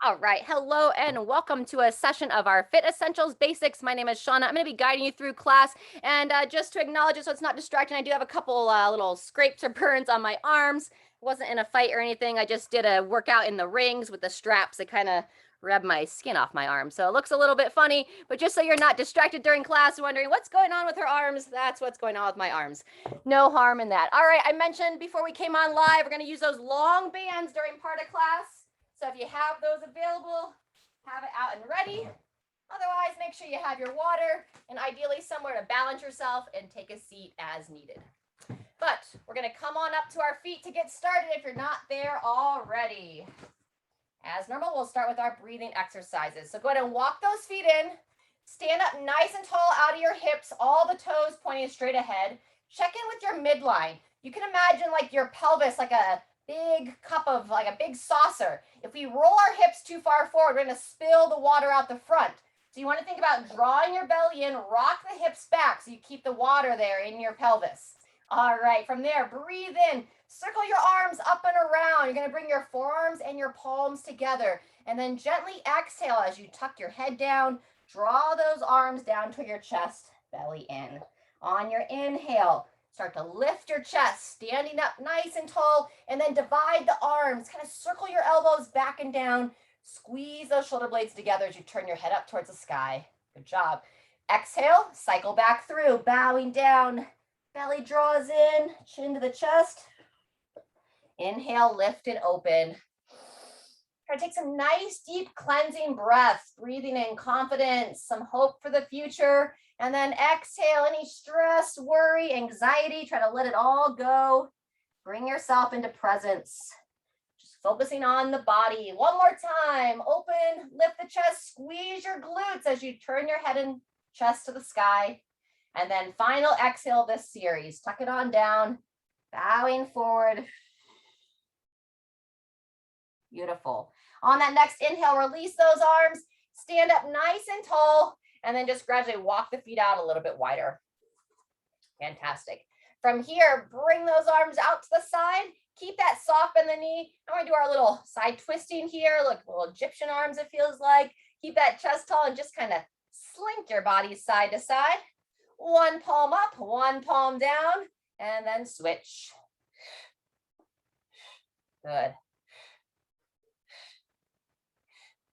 All right. Hello and welcome to a session of our Fit Essentials Basics. My name is Shauna. I'm going to be guiding you through class. And just to acknowledge it so it's not distracting, I do have a couple little scrapes or burns on my arms. It wasn't in a fight or anything. I just did a workout in the rings with the straps. It kind of rubbed my skin off my arm. So it looks a little bit funny, but just so you're not distracted during class wondering what's going on with her arms, that's what's going on with my arms. No harm in that. All right. I mentioned before we came on live, we're going to use those long bands during part of class. So if you have those available, have it out and ready. Otherwise, make sure you have your water and ideally somewhere to balance yourself and take a seat as needed. But we're going to come on up to our feet to get started if you're not there already. As normal, we'll start with our breathing exercises. So go ahead and walk those feet in. Stand up nice and tall out of your hips, all the toes pointing straight ahead. Check in with your midline. You can imagine like your pelvis like a big cup of like a big saucer. If we roll our hips too far forward, we're going to spill the water out the front. So you want to think about drawing your belly in, rock the hips back so you keep the water there in your pelvis. All right, from there, breathe in, circle your arms up and around. You're going to bring your forearms and your palms together and then gently exhale as you tuck your head down, draw those arms down to your chest, belly in. On your inhale, start to lift your chest, standing up nice and tall, and then divide the arms. Kind of circle your elbows back and down. Squeeze those shoulder blades together as you turn your head up towards the sky. Good job. Exhale, cycle back through, bowing down. Belly draws in, chin to the chest. Inhale, lift and open. Try to take some nice, deep cleansing breaths, breathing in confidence, some hope for the future. And then exhale any stress, worry, anxiety. Try to let it all go. Bring yourself into presence. Just focusing on the body. One more time. Open, lift the chest, squeeze your glutes as you turn your head and chest to the sky. And then final exhale this series. Tuck it on down, bowing forward. Beautiful. On that next inhale, release those arms. Stand up nice and tall. And then just gradually walk the feet out a little bit wider. Fantastic. From here, bring those arms out to the side. Keep that soft bend in the knee. I'm going to do our little side twisting here. Look, little Egyptian arms, it feels like. Keep that chest tall and just kind of slink your body side to side. One palm up, one palm down, and then switch. Good.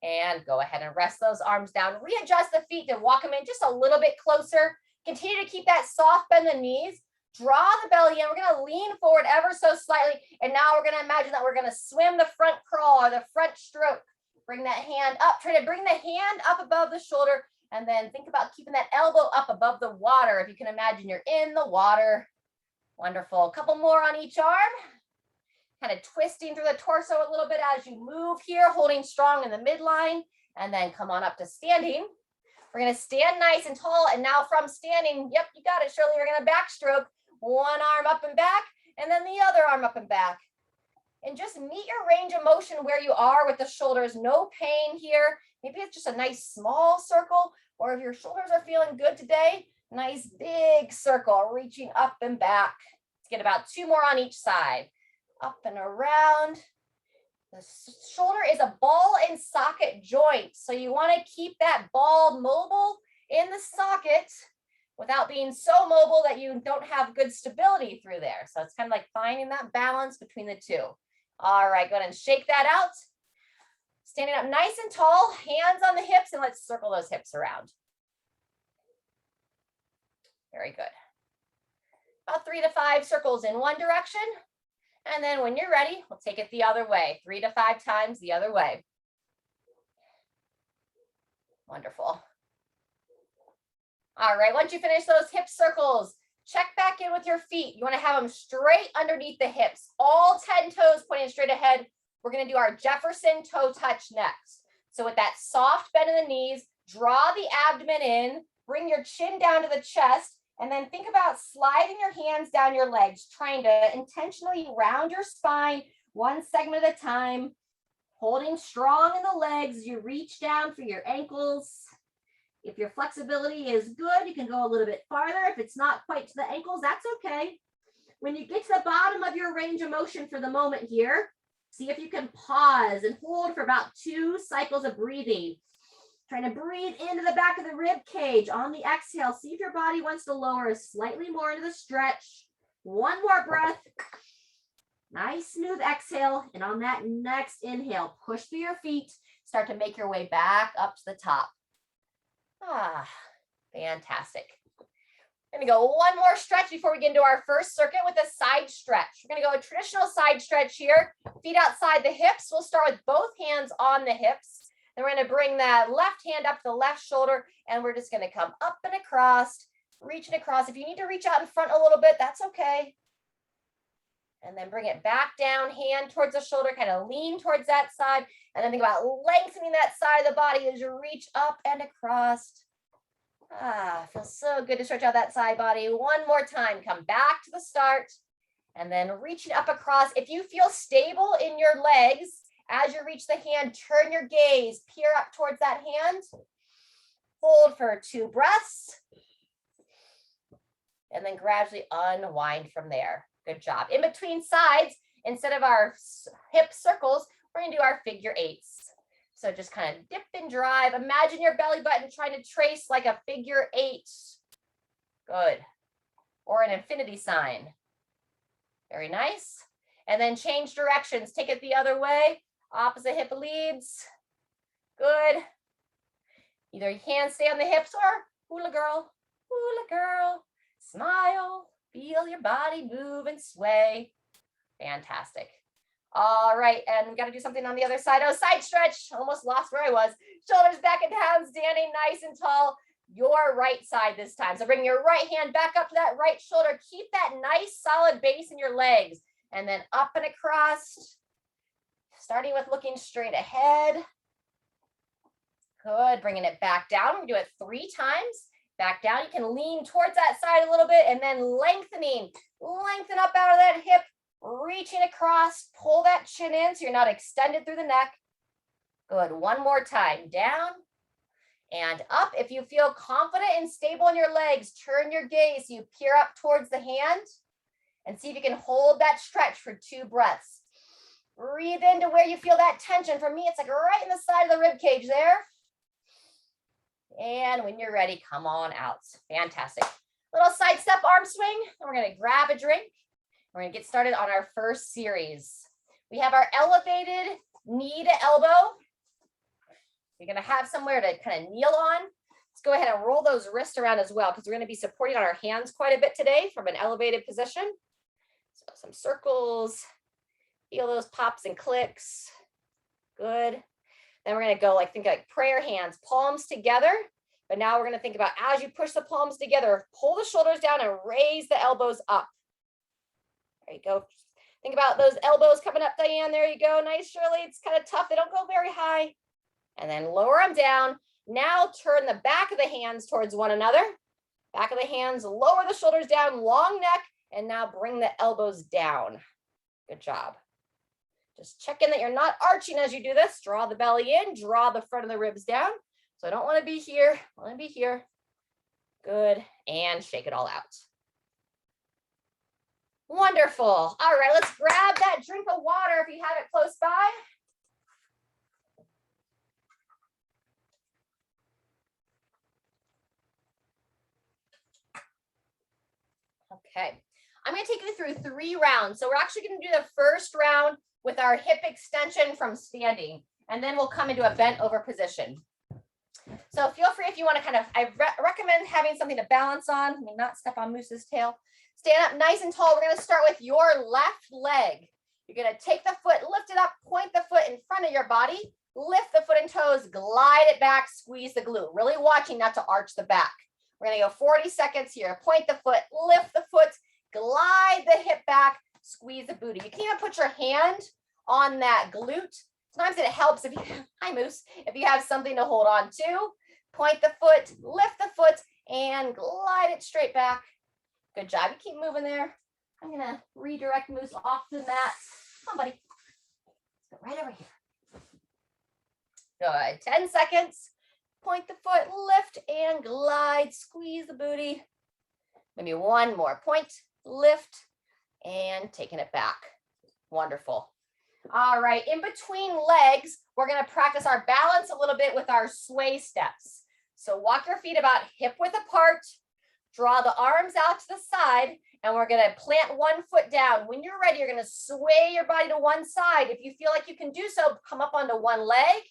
And go ahead and rest those arms down. Readjust the feet and walk them in just a little bit closer. Continue to keep that soft bend in the knees. Draw the belly in. We're going to lean forward ever so slightly. And now we're going to imagine that we're going to swim the front crawl or the front stroke. Bring that hand up. Try to bring the hand up above the shoulder. And then think about keeping that elbow up above the water. If you can imagine you're in the water. Wonderful. A couple more on each arm. Kind of twisting through the torso a little bit as you move here, holding strong in the midline, and then come on up to standing. We're going to stand nice and tall, and now from standing, yep, you got it, Shirley, we're going to backstroke. One arm up and back, and then the other arm up and back. And just meet your range of motion where you are with the shoulders. No pain here. Maybe it's just a nice small circle, or if your shoulders are feeling good today, nice big circle, reaching up and back. Let's get about 2 more on each side. Up and around. The shoulder is a ball and socket joint. So you want to keep that ball mobile in the socket without being so mobile that you don't have good stability through there. So it's kind of like finding that balance between the two. All right, go ahead and shake that out. Standing up nice and tall, hands on the hips, and let's circle those hips around. Very good. About 3 to 5 circles in one direction. And then when you're ready, we'll take it the other way, 3 to 5 times the other way. Wonderful. All right, once you finish those hip circles, check back in with your feet. You want to have them straight underneath the hips, all 10 toes pointing straight ahead. We're going to do our Jefferson toe touch next. So with that soft bend in the knees, draw the abdomen in, bring your chin down to the chest, and then think about sliding your hands down your legs, trying to intentionally round your spine one segment at a time, holding strong in the legs. You reach down for your ankles. If your flexibility is good, you can go a little bit farther. If it's not quite to the ankles, that's okay. When you get to the bottom of your range of motion for the moment here, See if you can pause and hold for about 2 cycles of breathing. Trying to breathe into the back of the rib cage on the exhale. See if your body wants to lower slightly more into the stretch. One more breath. Nice smooth exhale. And on that next inhale, push through your feet. Start to make your way back up to the top. Fantastic. We're gonna go one more stretch before we get into our first circuit with a side stretch. We're gonna go a traditional side stretch here. Feet outside the hips. We'll start with both hands on the hips. Then we're gonna bring that left hand up to the left shoulder, and we're just gonna come up and across, reaching across. If you need to reach out in front a little bit, that's okay. And then bring it back down, hand towards the shoulder, kind of lean towards that side. And then think about lengthening that side of the body as you reach up and across. Feels so good to stretch out that side body. One more time, come back to the start. And then reaching up across. If you feel stable in your legs, as you reach the hand, turn your gaze, peer up towards that hand. Hold for 2 breaths. And then gradually unwind from there. Good job. In between sides, instead of our hip circles, we're going to do our figure 8s. So just kind of dip and drive. Imagine your belly button trying to trace like a figure 8. Good. Or an infinity sign. Very nice. And then change directions. Take it the other way. Opposite hip leads. Good. Either you can stay on the hips or hula girl. Hula girl. Smile. Feel your body move and sway. Fantastic. All right, and we got to do something on the other side. Oh, side stretch. Almost lost where I was. Shoulders back and down, standing nice and tall. Your right side this time. So bring your right hand back up to that right shoulder. Keep that nice solid base in your legs. And then up and across. Starting with looking straight ahead. Good, bringing it back down. We do it 3 times. Back down, you can lean towards that side a little bit and then lengthening. Lengthen up out of that hip, reaching across, pull that chin in so you're not extended through the neck. Good, one more time, down and up. If you feel confident and stable in your legs, turn your gaze, you peer up towards the hand and see if you can hold that stretch for 2 breaths. Breathe into where you feel that tension. For me, it's like right in the side of the rib cage there. And when you're ready, come on out. Fantastic. Little side step arm swing. And we're going to grab a drink. We're going to get started on our first series. We have our elevated knee to elbow. You're going to have somewhere to kind of kneel on. Let's go ahead and roll those wrists around as well because we're going to be supporting on our hands quite a bit today from an elevated position. So some circles. Feel those pops and clicks. Good. Then we're going to go think like prayer hands, palms together. But now we're going to think about as you push the palms together, pull the shoulders down and raise the elbows up. There you go. Think about those elbows coming up, Diane. There you go. Nice, Shirley. It's kind of tough. They don't go very high. And then lower them down. Now turn the back of the hands towards one another. Back of the hands, lower the shoulders down, long neck. And now bring the elbows down. Good job. Just check in that you're not arching as you do this. Draw the belly in, draw the front of the ribs down. So I don't want to be here. I want to be here. Good. And shake it all out. Wonderful. All right, let's grab that drink of water if you have it close by. Okay. I'm going to take you through 3 rounds. So we're actually going to do the first round with our hip extension from standing, and then we'll come into a bent over position. So feel free if you want to I recommend having something to balance on. I mean, not step on Moose's tail. Stand up nice and tall. We're going to start with your left leg. You're going to take the foot, lift it up, point the foot in front of your body, lift the foot and toes, glide it back, squeeze the glute. Really watching not to arch the back. We're going to go 40 seconds here. Point the foot, lift the foot, glide the hip back, squeeze the booty. You can even put your hand on that glute. Sometimes it helps if you, hi Moose, if you have something to hold on to. Point the foot, lift the foot, and glide it straight back. Good job. You keep moving there. I'm going to redirect Moose off the mat. Come on, buddy. Let's go right over here. Good. 10 seconds. Point the foot, lift, and glide. Squeeze the booty. Maybe one more. Point, lift, and taking it back. Wonderful. All right, in between legs, we're going to practice our balance a little bit with our sway steps. So walk your feet about hip width apart, draw the arms out to the side, and we're going to plant one foot down. When you're ready, you're going to sway your body to one side. If you feel like you can do so, come up onto one leg.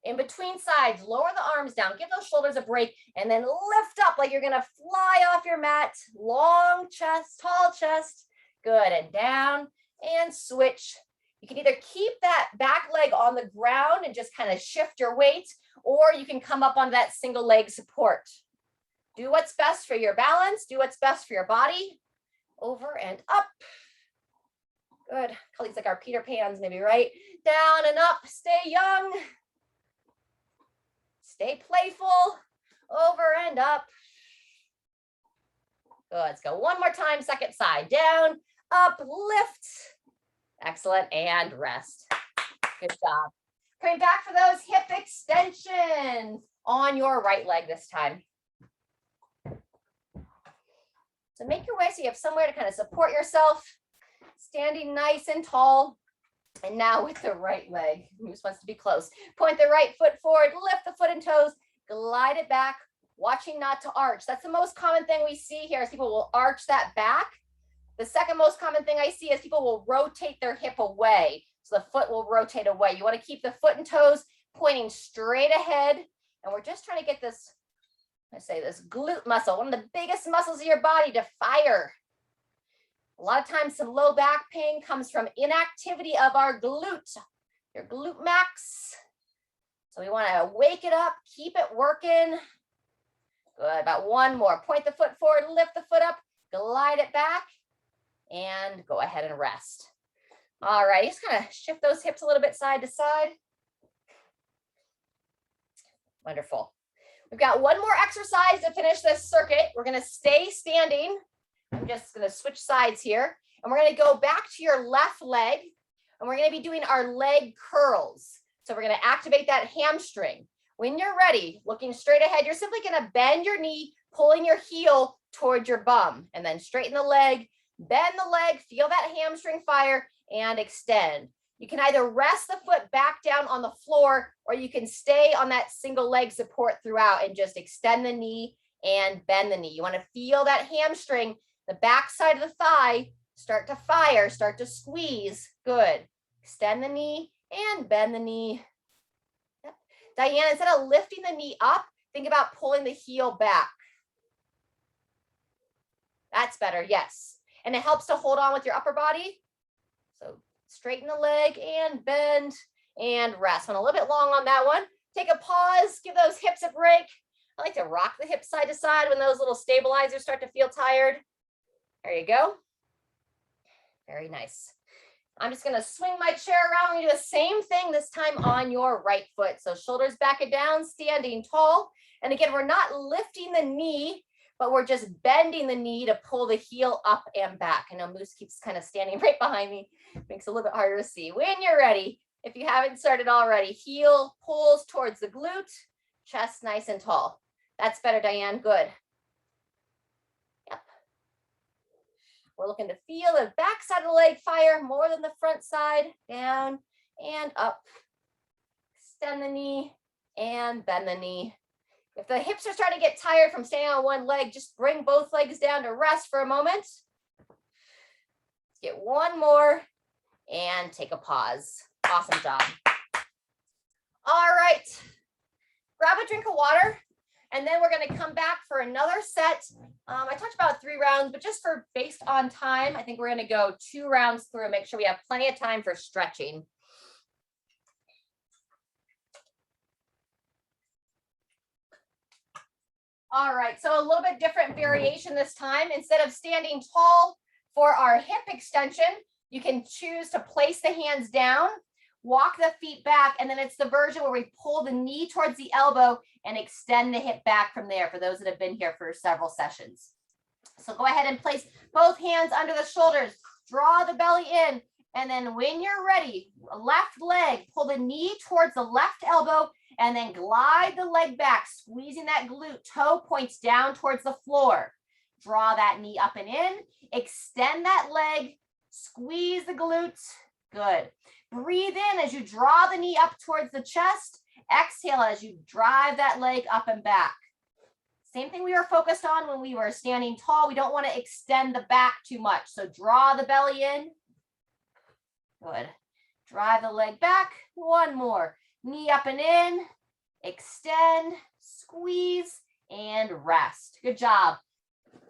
In between sides, lower the arms down, give those shoulders a break, and then lift up like you're going to fly off your mat. Long chest, tall chest. Good, and down, and switch. You can either keep that back leg on the ground and just kind of shift your weight, or you can come up on that single leg support. Do what's best for your balance. Do what's best for your body. Over and up. Good. Colleagues like our Peter Pans, maybe, right? Down and up. Stay young. Stay playful. Over and up. Good. Let's go one more time. Second side. Down, up, lift. Excellent. And rest. Good job. Coming back for those hip extensions on your right leg this time. So make your way so you have somewhere to kind of support yourself, standing nice and tall. And now with the right leg, who just wants to be close? Point the right foot forward, lift the foot and toes, glide it back, watching not to arch. That's the most common thing we see here is people will arch that back. The second most common thing I see is people will rotate their hip away. So the foot will rotate away. You want to keep the foot and toes pointing straight ahead. And we're just trying to get this, this glute muscle, one of the biggest muscles of your body, to fire. A lot of times some low back pain comes from inactivity of our glute, your glute max. So we want to wake it up, keep it working. Good, about one more. Point the foot forward, lift the foot up, glide it back, and go ahead and rest. All right, just kind of shift those hips a little bit side to side. Wonderful. We've got one more exercise to finish this circuit. We're going to stay standing. I'm just going to switch sides here. And we're going to go back to your left leg. And we're going to be doing our leg curls. So we're going to activate that hamstring. When you're ready, looking straight ahead, you're simply going to bend your knee, pulling your heel towards your bum. And then straighten the leg, bend the leg, feel that hamstring fire, and extend. You can either rest the foot back down on the floor, or you can stay on that single leg support throughout and just extend the knee and bend the knee. You want to feel that hamstring, the back side of the thigh, start to fire, start to squeeze. Good. Extend the knee and bend the knee. Yep. Diane, instead of lifting the knee up, think about pulling the heel back. That's better, yes. And it helps to hold on with your upper body. So straighten the leg and bend and rest. Went a little bit long on that one. Take a pause, give those hips a break. I like to rock the hips side to side when those little stabilizers start to feel tired. There you go. Very nice. I'm just going to swing my chair around. We do the same thing this time on your right foot. So shoulders back and down, standing tall. And again, we're not lifting the knee, but we're just bending the knee to pull the heel up and back. I know Moose keeps kind of standing right behind me. Makes it a little bit harder to see. When you're ready, if you haven't started already, heel pulls towards the glute, chest nice and tall. That's better, Diane. Good. Yep. We're looking to feel the back side of the leg fire more than the front side. Down and up. Extend the knee and bend the knee. If the hips are starting to get tired from standing on one leg, just bring both legs down to rest for a moment. Let's get one more and take a pause. Awesome job. All right. Grab a drink of water, and then we're going to come back for another set. I talked about 3 rounds, but just for based on time, I think we're going to go 2 rounds through and make sure we have plenty of time for stretching. All right, so a little bit different variation this time. Instead of standing tall for our hip extension, you can choose to place the hands down, walk the feet back, and then it's the version where we pull the knee towards the elbow and extend the hip back from there for those that have been here for several sessions. So go ahead and place both hands under the shoulders, draw the belly in, and then when you're ready, left leg, pull the knee towards the left elbow, and then glide the leg back, squeezing that glute, toe points down towards the floor. Draw that knee up and in, extend that leg, squeeze the glutes. Good. Breathe in as you draw the knee up towards the chest. Exhale as you drive that leg up and back. Same thing we were focused on when we were standing tall. We don't want to extend the back too much. So draw the belly in. Good. Drive the leg back. One more. Knee up and in. Extend, squeeze, and rest. Good job.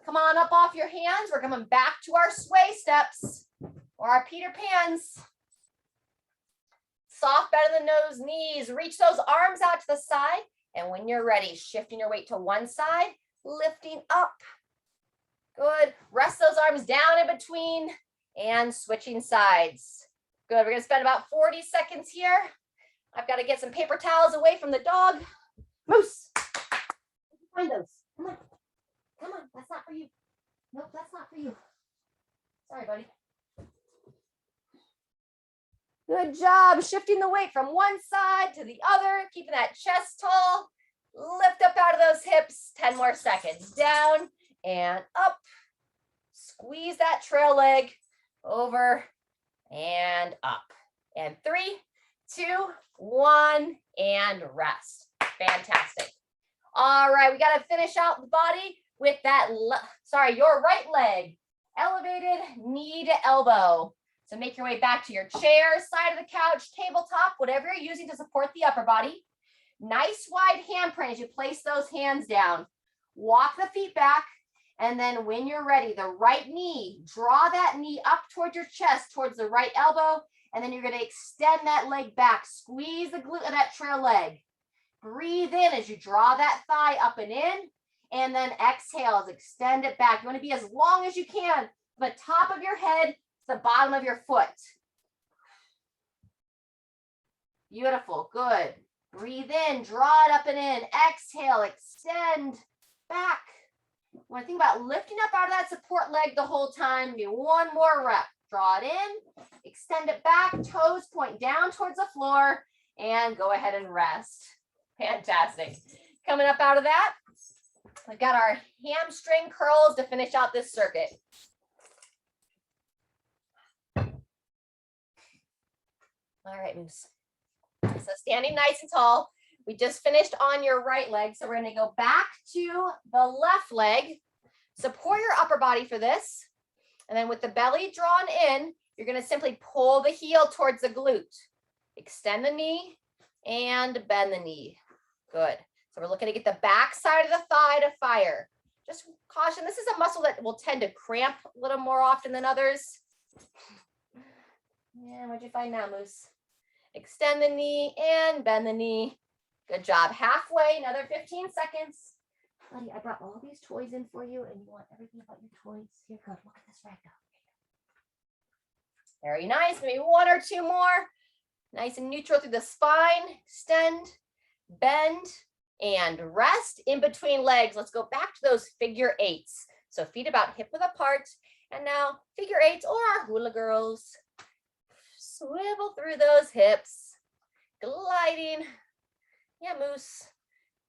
Come on up off your hands. We're coming back to our sway steps or our Peter Pans. Soft bend in the nose, knees. Reach those arms out to the side. And when you're ready, shifting your weight to one side, lifting up. Good. Rest those arms down in between and switching sides. Good. We're going to spend about 40 seconds here. I've got to get some paper towels away from the dog. Moose. Find those. Come on. Come on. That's not for you. Nope, that's not for you. Sorry, buddy. Good job. Shifting the weight from one side to the other, keeping that chest tall. Lift up out of those hips. 10 more seconds. Down and up. Squeeze that trail leg over and up. And 3, 2, 1, and rest. Fantastic. All right, we got to finish out the body with that, your right leg elevated, knee to elbow. So make your way back to your chair, side of the couch, tabletop, whatever you're using to support the upper body. Nice wide handprint as you place those hands down. Walk the feet back. And then when you're ready, the right knee, draw that knee up towards your chest, towards the right elbow. And then you're going to extend that leg back. Squeeze the glute of that trail leg. Breathe in as you draw that thigh up and in. And then exhale as extend it back. You want to be as long as you can from the top of your head to the bottom of your foot. Beautiful. Good. Breathe in, draw it up and in. Exhale, extend back. When I think about lifting up out of that support leg the whole time, do one more rep. Draw it in, extend it back, toes point down towards the floor, and go ahead and rest. Fantastic. Coming up out of that, we've got our hamstring curls to finish out this circuit. All right, Moose. So standing nice and tall. We just finished on your right leg, so we're going to go back to the left leg. Support your upper body for this. And then with the belly drawn in, you're going to simply pull the heel towards the glute. Extend the knee and bend the knee. Good. So we're looking to get the back side of the thigh to fire. Just caution, this is a muscle that will tend to cramp a little more often than others. Yeah, what'd you find now, Moose? Extend the knee and bend the knee. Good job. Halfway, another 15 seconds. Buddy, I brought all these toys in for you, and you want everything about your toys. Here, good. Look at this ragdoll. Very nice. Maybe 1 or 2 more. Nice and neutral through the spine. Extend, bend, and rest in between legs. Let's go back to those figure 8s. So feet about hip width apart. And now figure 8s or our hula girls. Swivel through those hips. Gliding. Yeah, Moose.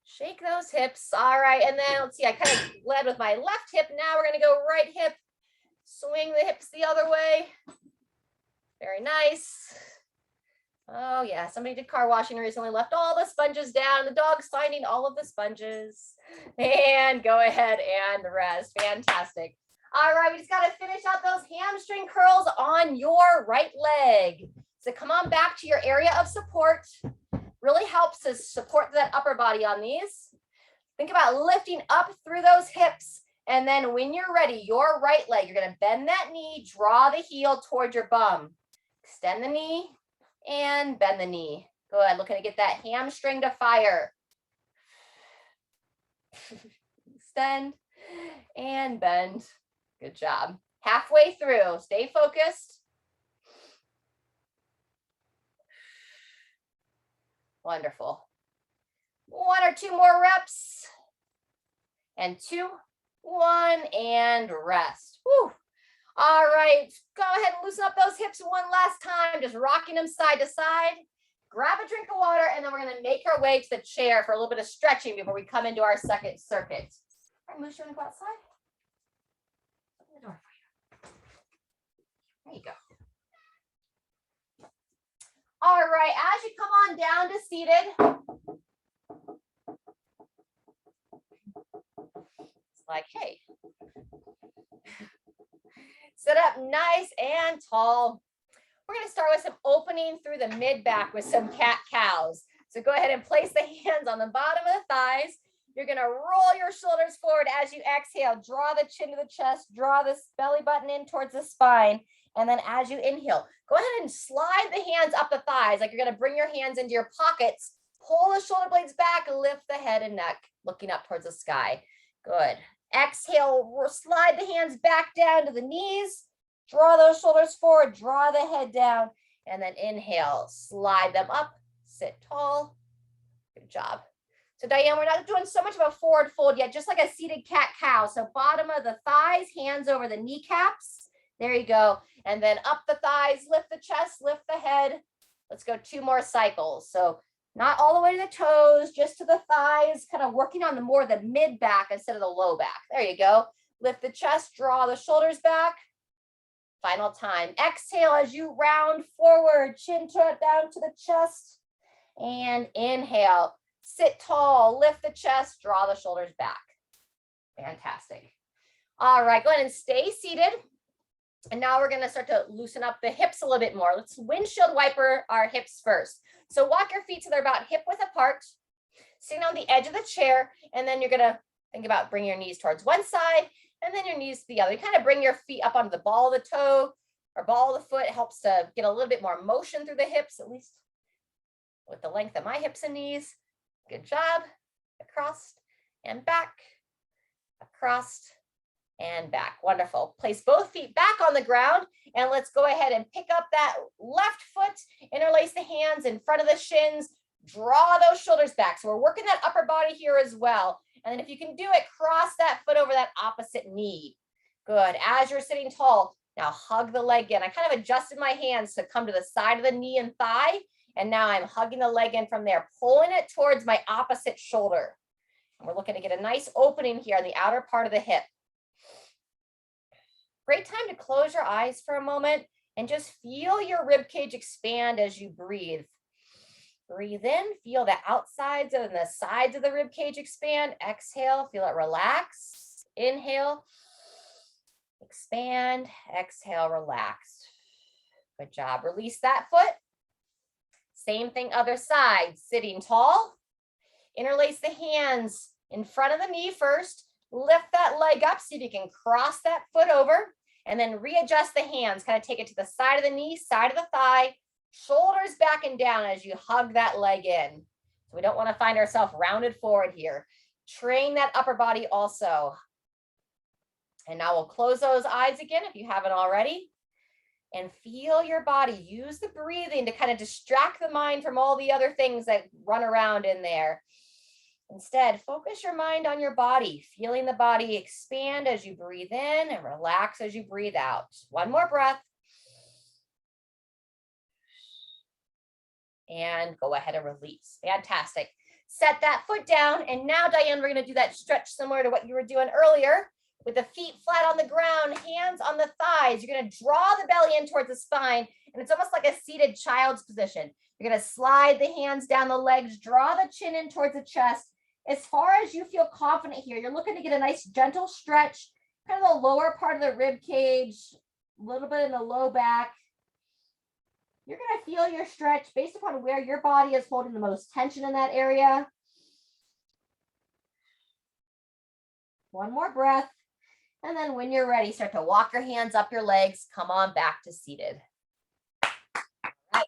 Shake those hips. All right. And then let's see, I kind of led with my left hip. Now we're going to go right hip. Swing the hips the other way. Very nice. Oh, yeah. Somebody did car washing recently, left all the sponges down. The dog's finding all of the sponges. And go ahead and rest. Fantastic. All right. We just got to finish out those hamstring curls on your right leg. So come on back to your area of support. Really helps to support that upper body on these. Think about lifting up through those hips. And then when you're ready, your right leg, you're going to bend that knee, draw the heel towards your bum. Extend the knee and bend the knee. Good. Looking to get that hamstring to fire. Extend and bend. Good job. Halfway through. Stay focused. Wonderful. 1 or 2 more reps. And 2, 1, and rest. Whew. All right. Go ahead and loosen up those hips one last time. Just rocking them side to side. Grab a drink of water, and then we're going to make our way to the chair for a little bit of stretching before we come into our second circuit. All right, Moose, you want to go outside? Open the door for you. There you go. All right, as you come on down to seated, it's like, hey, sit up nice and tall. We're going to start with some opening through the mid-back with some cat-cows. So go ahead and place the hands on the bottom of the thighs. You're going to roll your shoulders forward as you exhale. Draw the chin to the chest. Draw the belly button in towards the spine. And then as you inhale, go ahead and slide the hands up the thighs like you're going to bring your hands into your pockets. Pull the shoulder blades back. Lift the head and neck, looking up towards the sky. Good. Exhale, slide the hands back down to the knees. Draw those shoulders forward, draw the head down, and then inhale, slide them up, sit tall. Good job. So Diane, we're not doing so much of a forward fold yet, just like a seated cat-cow. So bottom of the thighs, hands over the kneecaps. There you go. And then up the thighs, lift the chest, lift the head. Let's go 2 more cycles. So not all the way to the toes, just to the thighs, kind of working on the mid-back instead of the low back. There you go. Lift the chest, draw the shoulders back. Final time. Exhale as you round forward, chin down to the chest. And inhale. Sit tall, lift the chest, draw the shoulders back. Fantastic. All right, go ahead and stay seated. And now we're going to start to loosen up the hips a little bit more. Let's windshield wiper our hips first. So walk your feet so they're about hip width apart. Sitting on the edge of the chair. And then you're going to think about bringing your knees towards one side and then your knees to the other. You kind of bring your feet up onto the ball of the toe or ball of the foot. It helps to get a little bit more motion through the hips, at least with the length of my hips and knees. Good job. Across and back, across and back. Wonderful. Place both feet back on the ground and let's go ahead and pick up that left foot, interlace the hands in front of the shins, draw those shoulders back. So we're working that upper body here as well. And then if you can do it, cross that foot over that opposite knee. Good. As you're sitting tall, now hug the leg in. I kind of adjusted my hands to come to the side of the knee and thigh. And now I'm hugging the leg in from there, pulling it towards my opposite shoulder. And we're looking to get a nice opening here on the outer part of the hip. Great time to close your eyes for a moment and just feel your rib cage expand as you breathe. Breathe in, feel the outsides and the sides of the rib cage expand. Exhale, feel it relax. Inhale, expand. Exhale, relax. Good job. Release that foot. Same thing, other side. Sitting tall. Interlace the hands in front of the knee first. Lift that leg up, see if you can cross that foot over. And then readjust the hands. Kind of take it to the side of the knee, side of the thigh. Shoulders back and down as you hug that leg in. So we don't want to find ourselves rounded forward here. Train that upper body also. And now we'll close those eyes again if you haven't already. And feel your body. Use the breathing to kind of distract the mind from all the other things that run around in there. Instead, focus your mind on your body, feeling the body expand as you breathe in and relax as you breathe out. One more breath. And go ahead and release. Fantastic. Set that foot down. And now, Diane, we're going to do that stretch similar to what you were doing earlier with the feet flat on the ground, hands on the thighs. You're going to draw the belly in towards the spine. And it's almost like a seated child's position. You're going to slide the hands down the legs, draw the chin in towards the chest. As far as you feel confident here, you're looking to get a nice gentle stretch, kind of the lower part of the rib cage, a little bit in the low back. You're going to feel your stretch based upon where your body is holding the most tension in that area. One more breath. And then when you're ready, start to walk your hands up your legs. Come on back to seated. Right.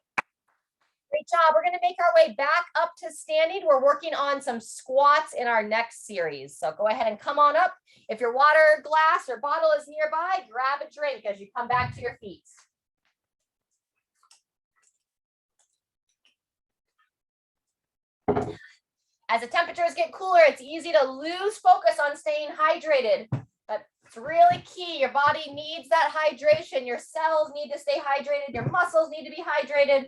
Great job. We're going to make our way back up to standing. We're working on some squats in our next series. So go ahead and come on up. If your water glass or bottle is nearby, grab a drink as you come back to your feet. As the temperatures get cooler, it's easy to lose focus on staying hydrated, but it's really key. Your body needs that hydration. Your cells need to stay hydrated. Your muscles need to be hydrated.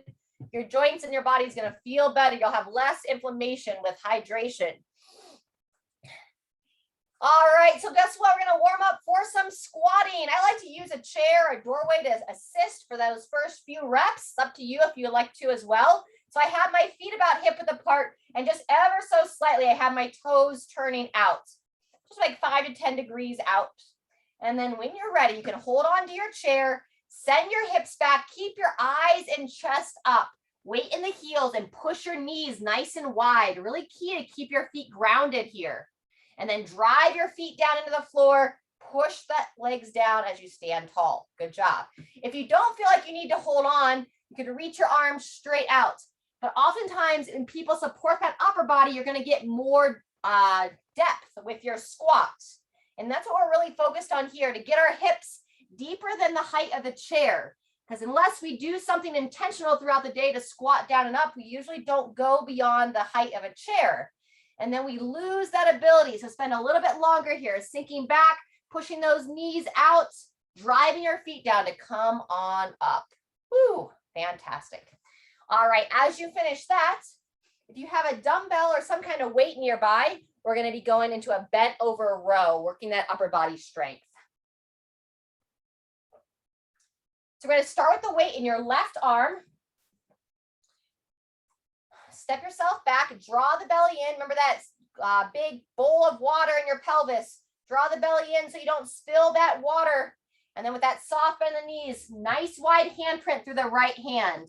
Your joints and your body is going to feel better. You'll have less inflammation with hydration. All right, so guess what? We're gonna warm up for some squatting. I like to use a chair, a doorway to assist for those first few reps. It's up to you if you like to as well. So I have my feet about hip width apart, and just ever so slightly, I have my toes turning out, just like 5 to 10 degrees out. And then when you're ready, you can hold on to your chair, send your hips back, keep your eyes and chest up, weight in the heels, and push your knees nice and wide. Really key to keep your feet grounded here. And then drive your feet down into the floor, push the legs down as you stand tall. Good job. If you don't feel like you need to hold on, you can reach your arms straight out. But oftentimes when people support that upper body, you're gonna get more depth with your squats. And that's what we're really focused on here, to get our hips deeper than the height of the chair. Because unless we do something intentional throughout the day to squat down and up, we usually don't go beyond the height of a chair. And then we lose that ability. So spend a little bit longer here, sinking back, pushing those knees out, driving your feet down to come on up. Woo, fantastic. All right, as you finish that, if you have a dumbbell or some kind of weight nearby, we're gonna be going into a bent over row, working that upper body strength. So we're gonna start with the weight in your left arm. Step yourself back, draw the belly in. Remember that big bowl of water in your pelvis. Draw the belly in so you don't spill that water. And then with that soft bend in the knees, nice wide handprint through the right hand.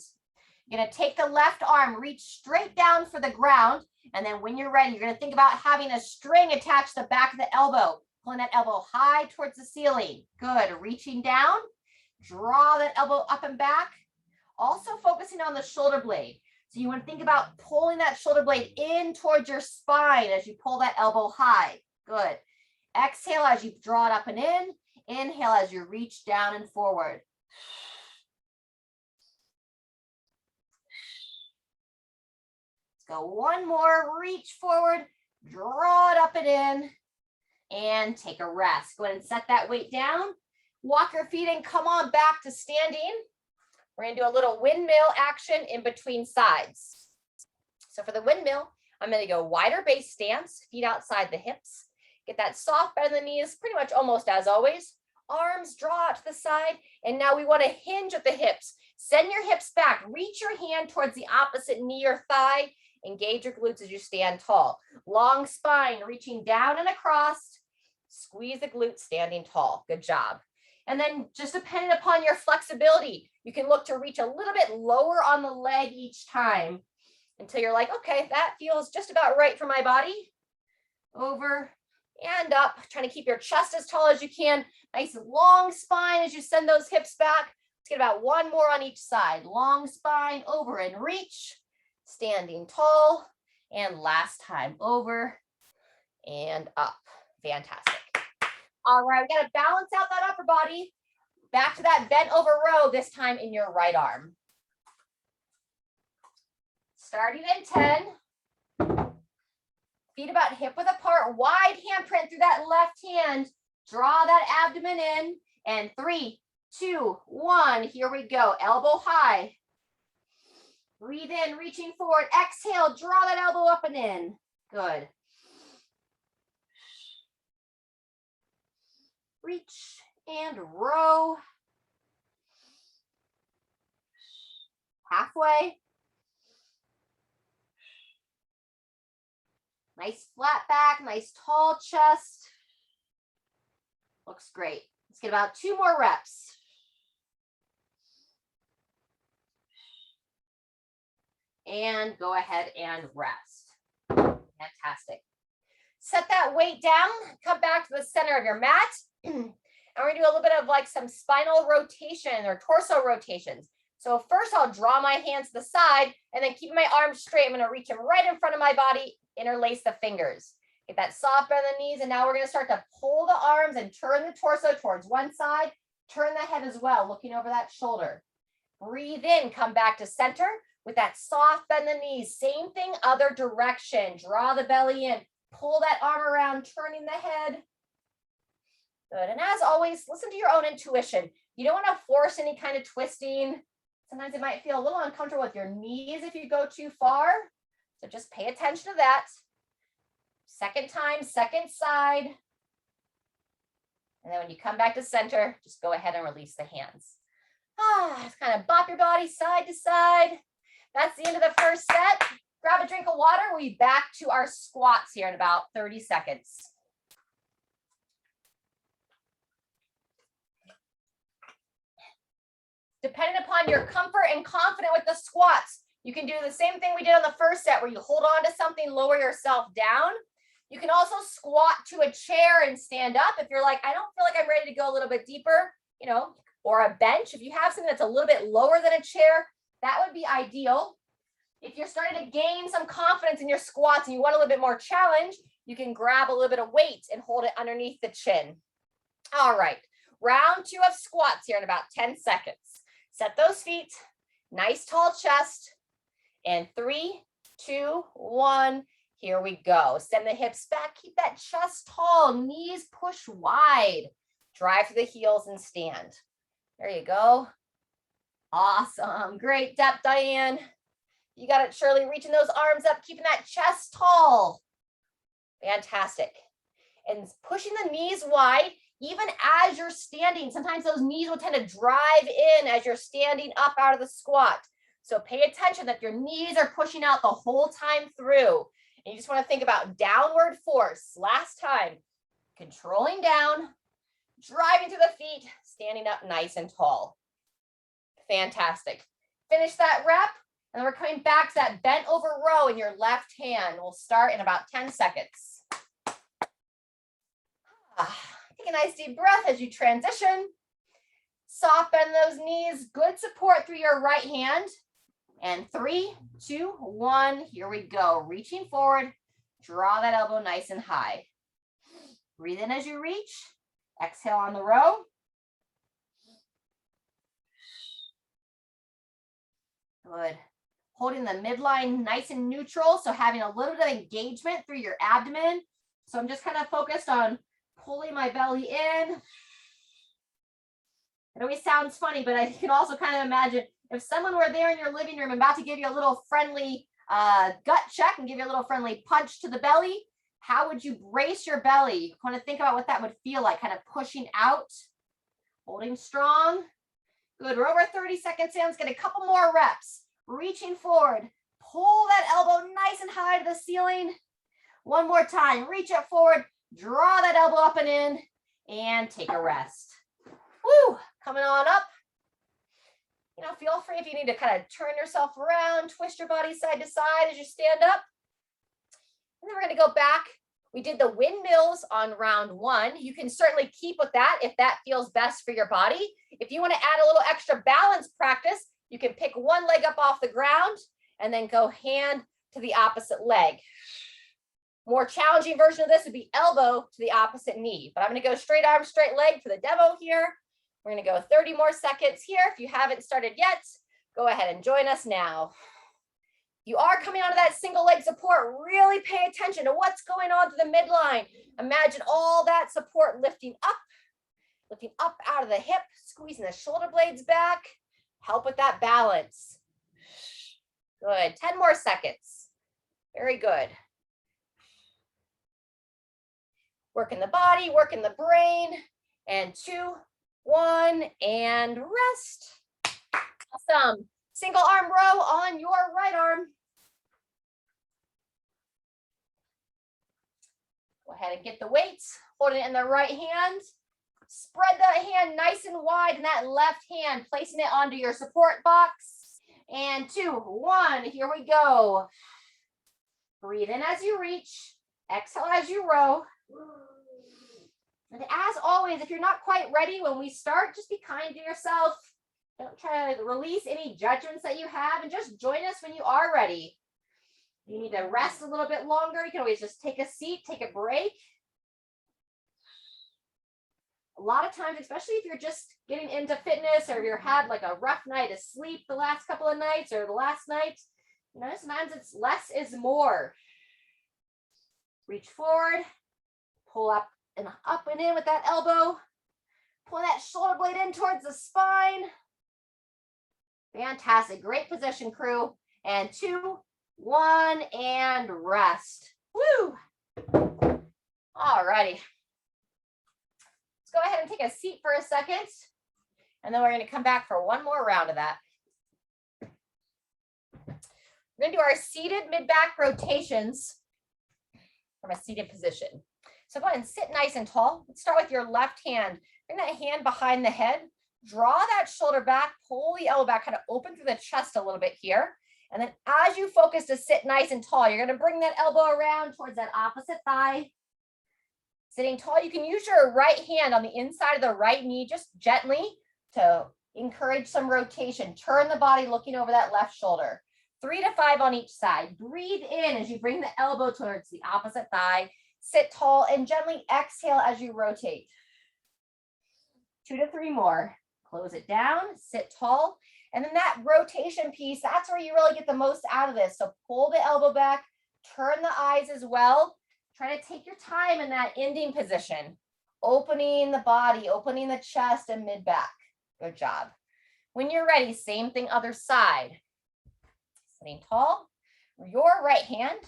You're gonna take the left arm, reach straight down for the ground. And then when you're ready, you're gonna think about having a string attached to the back of the elbow, pulling that elbow high towards the ceiling. Good, reaching down, draw that elbow up and back. Also focusing on the shoulder blade. So you want to think about pulling that shoulder blade in towards your spine as you pull that elbow high. Good. Exhale as you draw it up and in. Inhale as you reach down and forward. Let's go one more. Reach forward, draw it up and in, and take a rest. Go ahead and set that weight down. Walk your feet in. Come on back to standing. We're going to do a little windmill action in between sides. So for the windmill, I'm going to go wider base stance, feet outside the hips. Get that soft bend in the knees, pretty much almost as always. Arms draw out to the side. And now we want to hinge at the hips. Send your hips back. Reach your hand towards the opposite knee or thigh. Engage your glutes as you stand tall. Long spine, reaching down and across. Squeeze the glutes, standing tall. Good job. And then just depending upon your flexibility, you can look to reach a little bit lower on the leg each time until you're like, okay, that feels just about right for my body. Over and up, trying to keep your chest as tall as you can. Nice long spine as you send those hips back. Let's get about one more on each side. Long spine, over and reach, standing tall. And last time, over and up. Fantastic. All right, we got to balance out that upper body. Back to that bent over row, this time in your right arm. Starting in 10. Feet about hip width apart, wide handprint through that left hand. Draw that abdomen in. And 3, 2, 1. Here we go. Elbow high. Breathe in, reaching forward. Exhale, draw that elbow up and in. Good. Reach and row. Halfway. Nice flat back, nice tall chest. Looks great. Let's get about 2 more reps. And go ahead and rest. Fantastic. Set that weight down, come back to the center of your mat. And we're gonna do a little bit of like some spinal rotation or torso rotations. So first I'll draw my hands to the side and then keep my arms straight. I'm gonna reach them right in front of my body, interlace the fingers. Get that soft bend in the knees. And now we're gonna start to pull the arms and turn the torso towards one side, turn the head as well, looking over that shoulder. Breathe in, come back to center with that soft bend in the knees. Same thing, other direction. Draw the belly in, pull that arm around, turning the head. Good, and as always, listen to your own intuition. You don't want to force any kind of twisting. Sometimes it might feel a little uncomfortable with your knees if you go too far. So just pay attention to that. Second time, second side. And then when you come back to center, just go ahead and release the hands. Just kind of bop your body side to side. That's the end of the first set. Grab a drink of water. We'll be back to our squats here in about 30 seconds. Depending upon your comfort and confidence with the squats, you can do the same thing we did on the first set where you hold on to something, lower yourself down. You can also squat to a chair and stand up. If you're like, I don't feel like I'm ready to go a little bit deeper, you know, or a bench. If you have something that's a little bit lower than a chair, that would be ideal. If you're starting to gain some confidence in your squats and you want a little bit more challenge, you can grab a little bit of weight and hold it underneath the chin. All right, round 2 of squats here in about 10 seconds. Set those feet, nice tall chest, and 3, 2, 1, here we go. Send the hips back, keep that chest tall, knees push wide. Drive to the heels and stand. There you go. Awesome, great depth, Diane. You got it, Shirley, reaching those arms up, keeping that chest tall. Fantastic. And pushing the knees wide, even as you're standing. Sometimes those knees will tend to drive in as you're standing up out of the squat. So pay attention that your knees are pushing out the whole time through. And you just want to think about downward force. Last time, controlling down, driving through the feet, standing up nice and tall. Fantastic. Finish that rep. And then we're coming back to that bent over row in your left hand. We'll start in about 10 seconds. Take a nice deep breath as you transition. Soft bend those knees, good support through your right hand. And 3, 2, 1, here we go. Reaching forward, draw that elbow nice and high. Breathe in as you reach. Exhale on the row. Good. Holding the midline nice and neutral, so having a little bit of engagement through your abdomen. So I'm just kind of focused on pulling my belly in. It always sounds funny, but I can also kind of imagine if someone were there in your living room about to give you a little friendly gut check and give you a little friendly punch to the belly, how would you brace your belly? You want to think about what that would feel like, kind of pushing out, holding strong. Good, we're over 30 seconds in. Let's get a couple more reps. Reaching forward, pull that elbow nice and high to the ceiling. One more time, reach it forward, draw that elbow up and in, and take a rest. Woo, coming on up. You know, feel free if you need to kind of turn yourself around, twist your body side to side as you stand up. And then we're going to go back. We did the windmills on round 1. You can certainly keep with that if that feels best for your body. If you want to add a little extra balance practice, you can pick one leg up off the ground and then go hand to the opposite leg. More challenging version of this would be elbow to the opposite knee, but I'm going to go straight arm, straight leg for the demo here. We're going to go 30 more seconds here. If you haven't started yet, go ahead and join us now. You are coming onto that single leg support. Really pay attention to what's going on to the midline. Imagine all that support lifting up out of the hip, squeezing the shoulder blades back. Help with that balance. Good. 10 more seconds. Very good. Working the body, working the brain. And 2, 1, and rest. Awesome. Single arm row on your right arm. Go ahead and get the weights. Holding it in the right hand. Spread that hand nice and wide in that left hand, placing it onto your support box. And 2, 1, here we go. Breathe in as you reach. Exhale as you row. And as always, if you're not quite ready when we start, just be kind to yourself. Don't try to release any judgments that you have and just join us when you are ready. If you need to rest a little bit longer, you can always just take a seat, take a break. A lot of times, especially if you're just getting into fitness or you've had like a rough night of sleep the last couple of nights or the last night, you know, sometimes it's less is more. Reach forward, pull up and in with that elbow. Pull that shoulder blade in towards the spine. Fantastic. Great position, crew. And 2, 1, and rest. Woo! All righty. Let's go ahead and take a seat for a second. And then we're going to come back for one more round of that. We're going to do our seated mid-back rotations from a seated position. So go ahead and sit nice and tall. Let's start with your left hand. Bring that hand behind the head. Draw that shoulder back. Pull the elbow back. Kind of open through the chest a little bit here. And then as you focus to sit nice and tall, you're going to bring that elbow around towards that opposite thigh. Sitting tall, you can use your right hand on the inside of the right knee, just gently to encourage some rotation. Turn the body looking over that left shoulder. 3 to 5 on each side. Breathe in as you bring the elbow towards the opposite thigh. Sit tall and gently exhale as you rotate. 2 to 3 more. Close it down, sit tall. And then that rotation piece, that's where you really get the most out of this. So pull the elbow back, turn the eyes as well. Try to take your time in that ending position. Opening the body, opening the chest and mid-back. Good job. When you're ready, same thing, other side. Sitting tall, your right hand.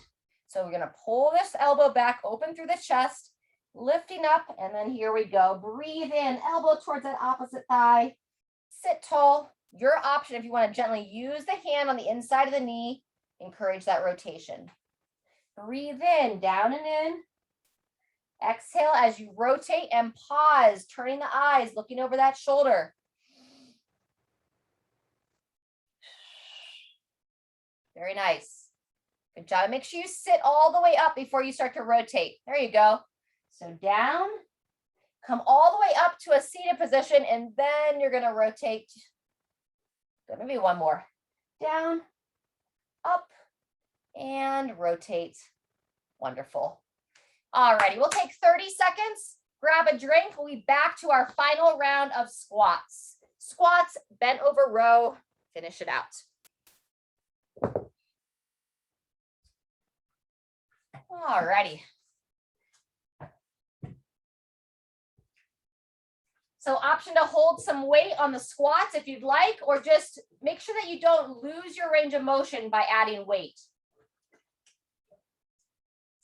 So we're going to pull this elbow back, open through the chest, lifting up, and then here we go. Breathe in, elbow towards that opposite thigh. Sit tall. Your option, if you want to gently use the hand on the inside of the knee, encourage that rotation. Breathe in, down and in. Exhale as you rotate and pause, turning the eyes, looking over that shoulder. Very nice. Good job. Make sure you sit all the way up before you start to rotate. There you go. So down, come all the way up to a seated position, and then you're going to rotate. Maybe one more. Down, up, and rotate. Wonderful. All righty, we'll take 30 seconds, grab a drink. We'll be back to our final round of squats. Squats, bent over row, finish it out. All righty. So option to hold some weight on the squats if you'd like, or just make sure that you don't lose your range of motion by adding weight.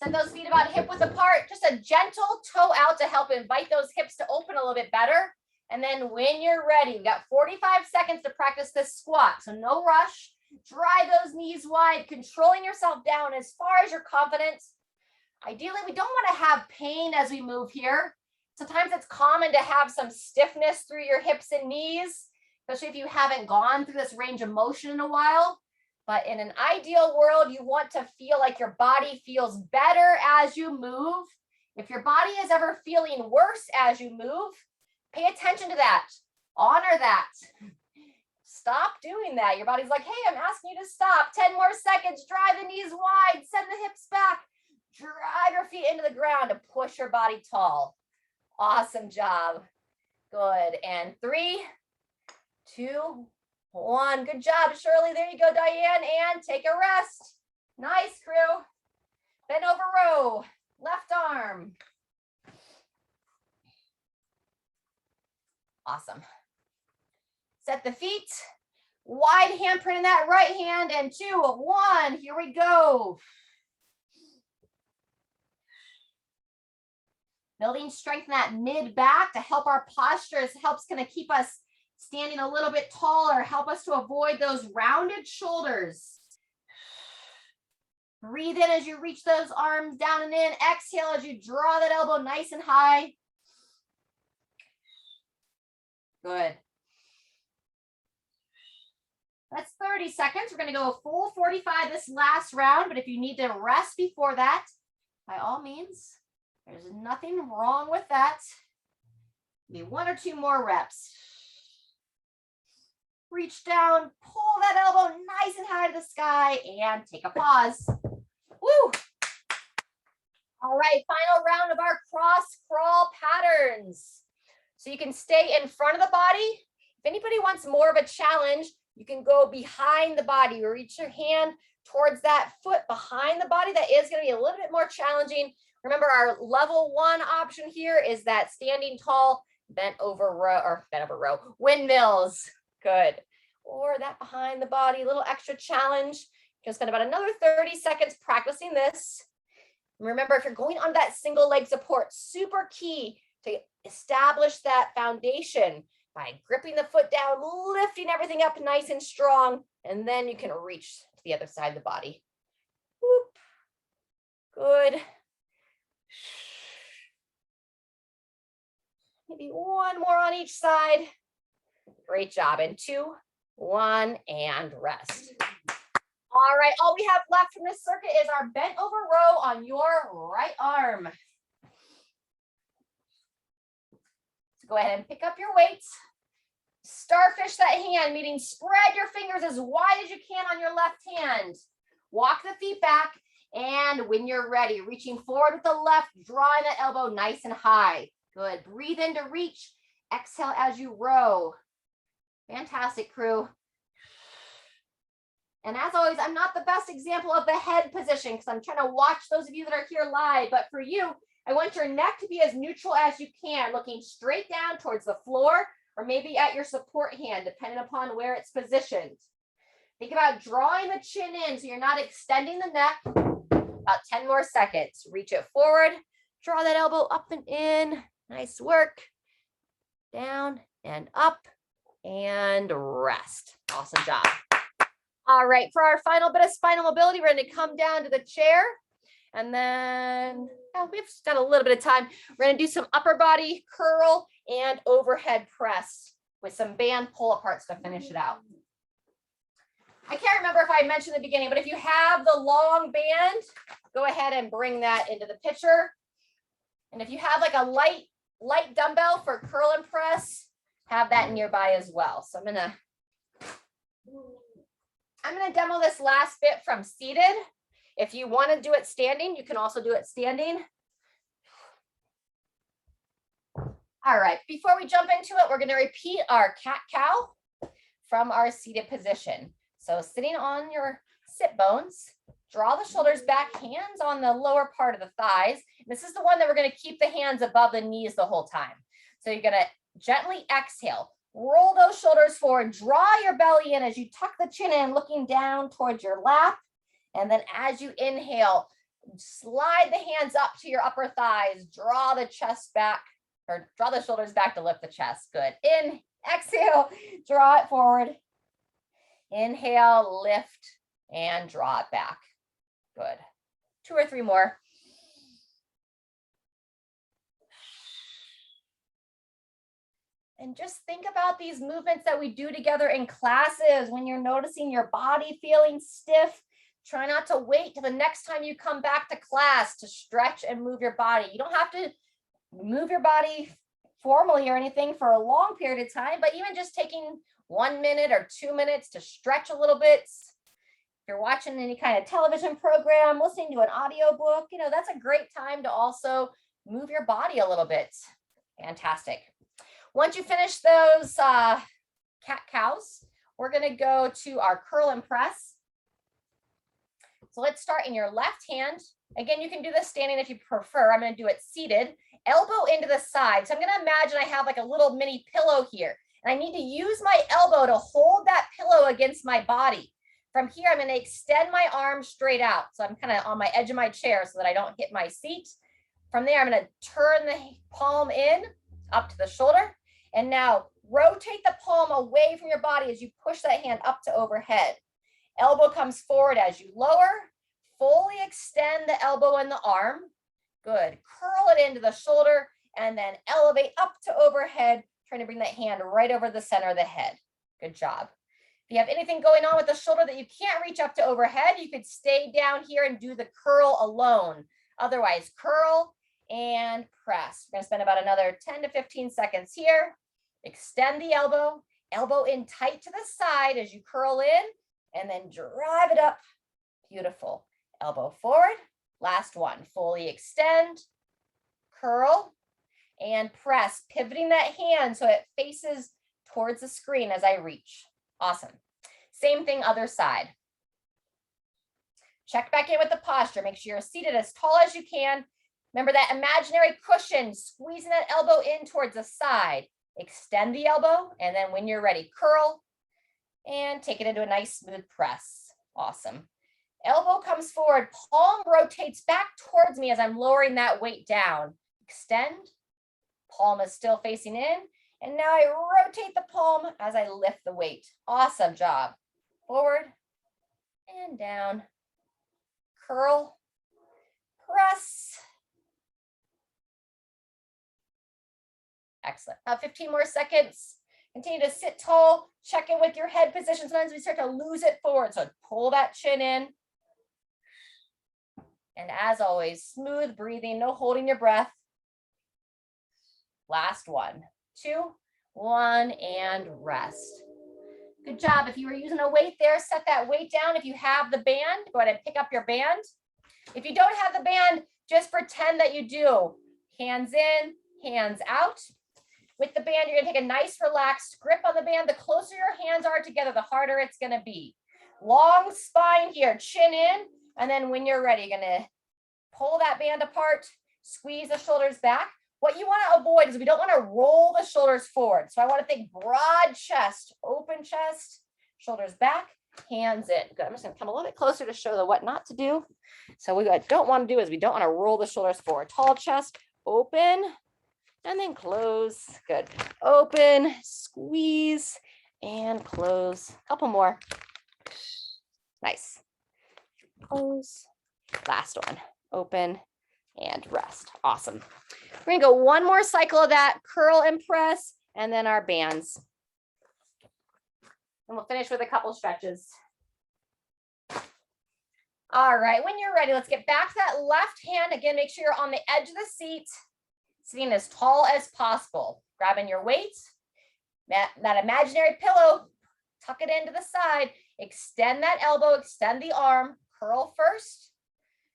Set those feet about hip width apart, just a gentle toe out to help invite those hips to open a little bit better. And then when you're ready, we've got 45 seconds to practice this squat. So no rush, drive those knees wide, controlling yourself down as far as you're confident. Ideally, we don't want to have pain as we move here. Sometimes it's common to have some stiffness through your hips and knees, especially if you haven't gone through this range of motion in a while. But in an ideal world, you want to feel like your body feels better as you move. If your body is ever feeling worse as you move, pay attention to that. Honor that. Stop doing that. Your body's like, hey, I'm asking you to stop. 10 more seconds. Drive the knees wide. Send the hips back. Drive your feet into the ground to push your body tall. Awesome job. Good. And 3, 2, 1. Good job, Shirley. There you go, Diane. And take a rest. Nice, crew. Bend over row. Left arm. Awesome. Set the feet. Wide handprint in that right hand. And 2, 1. Here we go. Building strength in that mid back to help our posture. It helps kind of keep us standing a little bit taller, help us to avoid those rounded shoulders. Breathe in as you reach those arms down and in. Exhale as you draw that elbow nice and high. Good. That's 30 seconds. We're going to go a full 45 this last round, but if you need to rest before that, by all means, there's nothing wrong with that. Maybe 1 or 2 more reps. Reach down, pull that elbow nice and high to the sky, and take a pause. Woo! All right, final round of our cross crawl patterns. So you can stay in front of the body. If anybody wants more of a challenge, you can go behind the body or reach your hand towards that foot behind the body. That is going to be a little bit more challenging. Remember, our level 1 option here is that standing tall, bent over row, windmills. Good. Or that behind the body, a little extra challenge. You can spend about another 30 seconds practicing this. Remember, if you're going on that single leg support, super key to establish that foundation by gripping the foot down, lifting everything up nice and strong, and then you can reach to the other side of the body. Whoop. Good. Maybe one more on each side. Great job. And 2, 1, and rest. All right, all we have left from this circuit is our bent over row on your right arm. So go ahead and pick up your weights. Starfish that hand, meaning spread your fingers as wide as you can on your left hand. Walk the feet back, and when you're ready, reaching forward with the left, drawing that elbow nice and high. Good. Breathe in to reach. Exhale as you row. Fantastic, crew. And as always, I'm not the best example of the head position because I'm trying to watch those of you that are here live. But for you, I want your neck to be as neutral as you can, looking straight down towards the floor or maybe at your support hand, depending upon where it's positioned. Think about drawing the chin in so you're not extending the neck. About 10 more seconds. Reach it forward. Draw that elbow up and in. Nice work. Down and up and rest. Awesome job. All right, for our final bit of spinal mobility, we're going to come down to the chair. And then we've got a little bit of time. We're going to do some upper body curl and overhead press with some band pull aparts to finish it out. I can't remember if I mentioned in the beginning, but if you have the long band, go ahead and bring that into the picture. And if you have like a light dumbbell for curl and press, have that nearby as well. So I'm gonna demo this last bit from seated. If you want to do it standing, you can also do it standing. All right, before we jump into it, we're going to repeat our cat-cow from our seated position. So sitting on your sit bones, draw the shoulders back, hands on the lower part of the thighs. This is the one that we're going to keep the hands above the knees the whole time. So you're going to gently exhale, roll those shoulders forward, draw your belly in as you tuck the chin in, looking down towards your lap. And then as you inhale, slide the hands up to your upper thighs, draw the chest back, or draw the shoulders back to lift the chest. Good. In, exhale, draw it forward. Inhale, lift, and draw it back. Good. 2 or 3 more. And just think about these movements that we do together in classes. When you're noticing your body feeling stiff, try not to wait till the next time you come back to class to stretch and move your body. You don't have to move your body formally or anything for a long period of time, but even just taking 1 minute or 2 minutes to stretch a little bit. If you're watching any kind of television program, listening to an audiobook, that's a great time to also move your body a little bit. Fantastic. Once you finish those cat-cows, we're going to go to our curl and press. So let's start in your left hand. Again, you can do this standing if you prefer. I'm going to do it seated, elbow into the side. So I'm going to imagine I have like a little mini pillow here, and I need to use my elbow to hold that pillow against my body. From here, I'm going to extend my arm straight out. So I'm kind of on my edge of my chair so that I don't hit my seat. From there, I'm going to turn the palm in up to the shoulder. And now rotate the palm away from your body as you push that hand up to overhead. Elbow comes forward as you lower. Fully extend the elbow and the arm. Good. Curl it into the shoulder and then elevate up to overhead, trying to bring that hand right over the center of the head. Good job. If you have anything going on with the shoulder that you can't reach up to overhead, you could stay down here and do the curl alone. Otherwise, curl and press. We're going to spend about another 10 to 15 seconds here. Extend the elbow, elbow in tight to the side as you curl in, and then drive it up. Beautiful. Elbow forward. Last one. Fully extend, curl, and press, pivoting that hand so it faces towards the screen as I reach. Awesome. Same thing, other side. Check back in with the posture. Make sure you're seated as tall as you can. Remember that imaginary cushion, squeezing that elbow in towards the side. Extend the elbow, and then when you're ready, curl and take it into a nice smooth press. Awesome. Elbow comes forward, palm rotates back towards me as I'm lowering that weight down. Extend Palm is still facing in. And now I rotate the palm as I lift the weight. Awesome job. Forward and down. Curl, press. Excellent. Now 15 more seconds. Continue to sit tall. Check in with your head position. Sometimes we start to lose it forward. So pull that chin in. And as always, smooth breathing, no holding your breath. Last one, 2, 1, and rest. Good job. If you were using a weight there, set that weight down. If you have the band, go ahead and pick up your band. If you don't have the band, just pretend that you do. Hands in, hands out. With the band, you're gonna take a nice relaxed grip on the band. The closer your hands are together, the harder it's gonna be. Long spine here, chin in, and then when you're ready, you're gonna pull that band apart, squeeze the shoulders back. What you wanna avoid is we don't wanna roll the shoulders forward. So I wanna think broad chest, open chest, shoulders back, hands in. Good, I'm just gonna come a little bit closer to show the what not to do. So what I don't wanna do is we don't wanna roll the shoulders forward. Tall chest, open, and then close. Good. Open, squeeze, and close. Couple more. Nice. Close. Last one. Open and rest. Awesome. We're gonna go one more cycle of that. Curl and press, and then our bands. And we'll finish with a couple stretches. All right, when you're ready, let's get back to that left hand. Again, make sure you're on the edge of the seat, sitting as tall as possible. Grabbing your weight, that imaginary pillow, tuck it into the side, extend that elbow, extend the arm, curl first,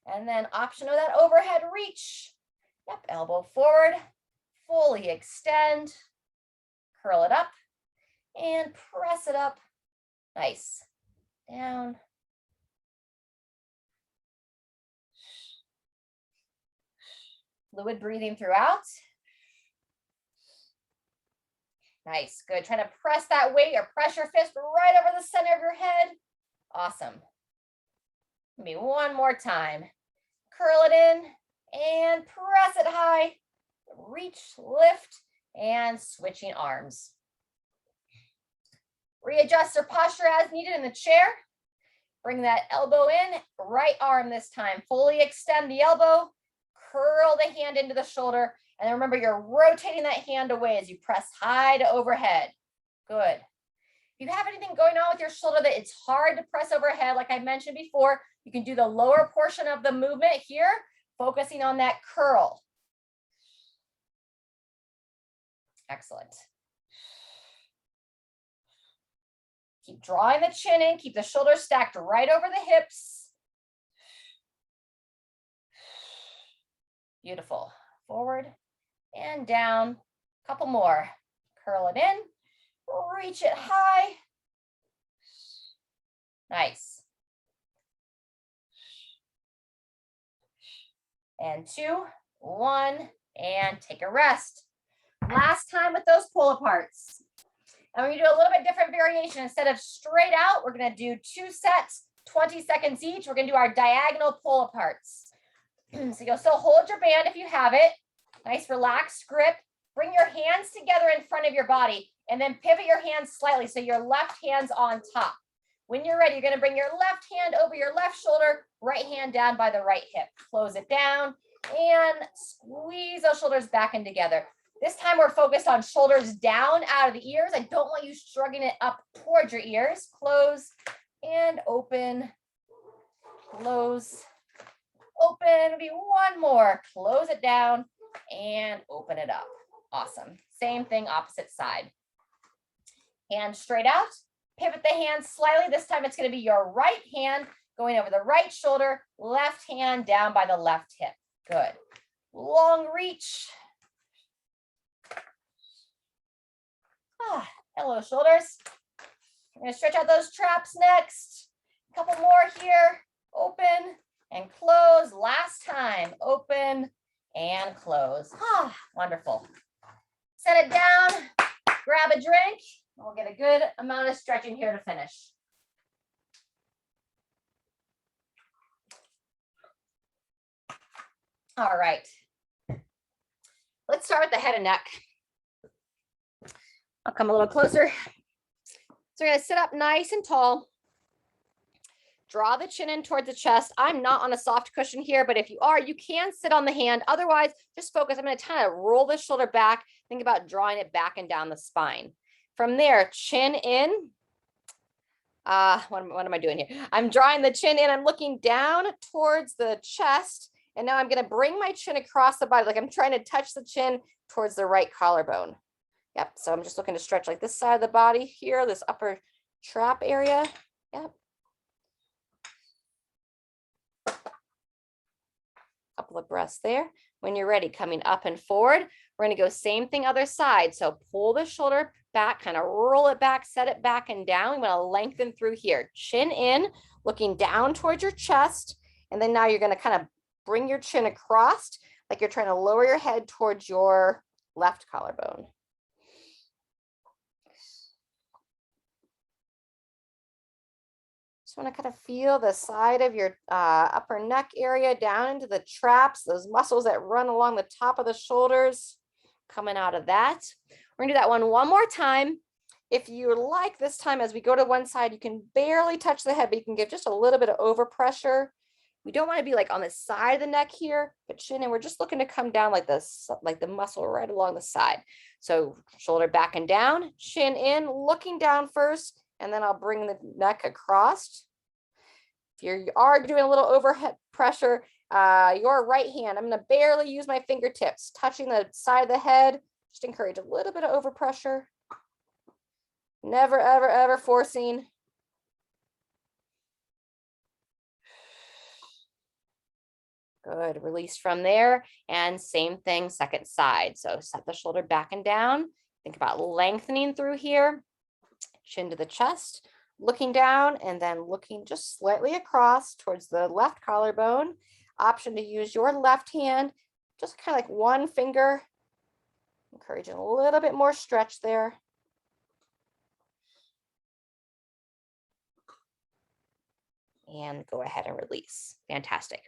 and then optional that overhead reach. Yep, elbow forward, fully extend, curl it up, and press it up. Nice. Down. Fluid breathing throughout. Nice, good. Trying to press that weight or press your fist right over the center of your head. Awesome. Maybe one more time. Curl it in and press it high. Reach, lift, and switching arms. Readjust your posture as needed in the chair. Bring that elbow in, right arm this time. Fully extend the elbow. Curl the hand into the shoulder, and then remember you're rotating that hand away as you press high to overhead. Good. If you have anything going on with your shoulder that it's hard to press overhead, like I mentioned before, you can do the lower portion of the movement here, focusing on that curl. Excellent. Keep drawing the chin in, keep the shoulders stacked right over the hips. Beautiful. Forward and down. Couple more. Curl it in. Reach it high. Nice. And 2, 1, and take a rest. Last time with those pull aparts. And we're gonna do a little bit different variation. Instead of straight out, we're gonna do 2 sets, 20 seconds each. We're gonna do our diagonal pull aparts. So you'll still hold your band if you have it. Nice relaxed grip. Bring your hands together in front of your body and then pivot your hands slightly so your left hand's on top. When you're ready, you're gonna bring your left hand over your left shoulder, right hand down by the right hip. Close it down and squeeze those shoulders back in together. This time we're focused on shoulders down out of the ears. I don't want you shrugging it up towards your ears. Close and open, close. Open, maybe one more, close it down and open it up. Awesome. Same thing, opposite side. Hand straight out, pivot the hand slightly. This time it's going to be your right hand going over the right shoulder, left hand down by the left hip. Good. Long reach. Hello, shoulders. I'm going to stretch out those traps next. A couple more here. Open and close. Last time, open and close. Wonderful. Set it down, grab a drink. We'll get a good amount of stretching here to finish. All right. Let's let's start with the head and neck. I'll come a little closer. So we're gonna sit up nice and tall. Draw the chin in towards the chest. I'm not on a soft cushion here, but if you are, you can sit on the hand. Otherwise, just focus. I'm gonna kind of roll the shoulder back. Think about drawing it back and down the spine. From there, chin in. What am I doing here? I'm drawing the chin in. I'm looking down towards the chest. And now I'm going to bring my chin across the body. Like I'm trying to touch the chin towards the right collarbone. Yep. So I'm just looking to stretch like this side of the body here, this upper trap area. Yep. Couple of breaths there. When you're ready, coming up and forward, we're going to go same thing other side. So pull the shoulder back, kind of roll it back, set it back and down. We want to lengthen through here. Chin in, looking down towards your chest. And then now you're going to kind of bring your chin across like you're trying to lower your head towards your left collarbone. Just want to kind of feel the side of your upper neck area down into the traps, those muscles that run along the top of the shoulders, coming out of that. We're gonna do that one more time. If you like this time, as we go to one side, you can barely touch the head, but you can give just a little bit of overpressure. We don't want to be like on the side of the neck here, but chin in. We're just looking to come down like this, like the muscle right along the side. So shoulder back and down, chin in, looking down first, and then I'll bring the neck across. If you are doing a little overhead pressure, your right hand, I'm going to barely use my fingertips, touching the side of the head. Just encourage a little bit of overpressure. Never, ever, ever forcing. Good. Release from there. And same thing, second side. So set the shoulder back and down. Think about lengthening through here. Chin to the chest, looking down, and then looking just slightly across towards the left collarbone. Option to use your left hand, just kind of like one finger. Encouraging a little bit more stretch there. And go ahead and release. Fantastic.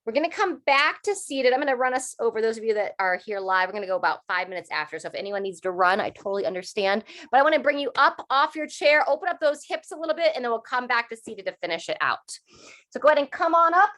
We're going to come back to seated. I'm going to run us over, those of you that are here live. We're going to go about 5 minutes after. So if anyone needs to run, I totally understand. But I want to bring you up off your chair, open up those hips a little bit, and then we'll come back to seated to finish it out. So go ahead and come on up.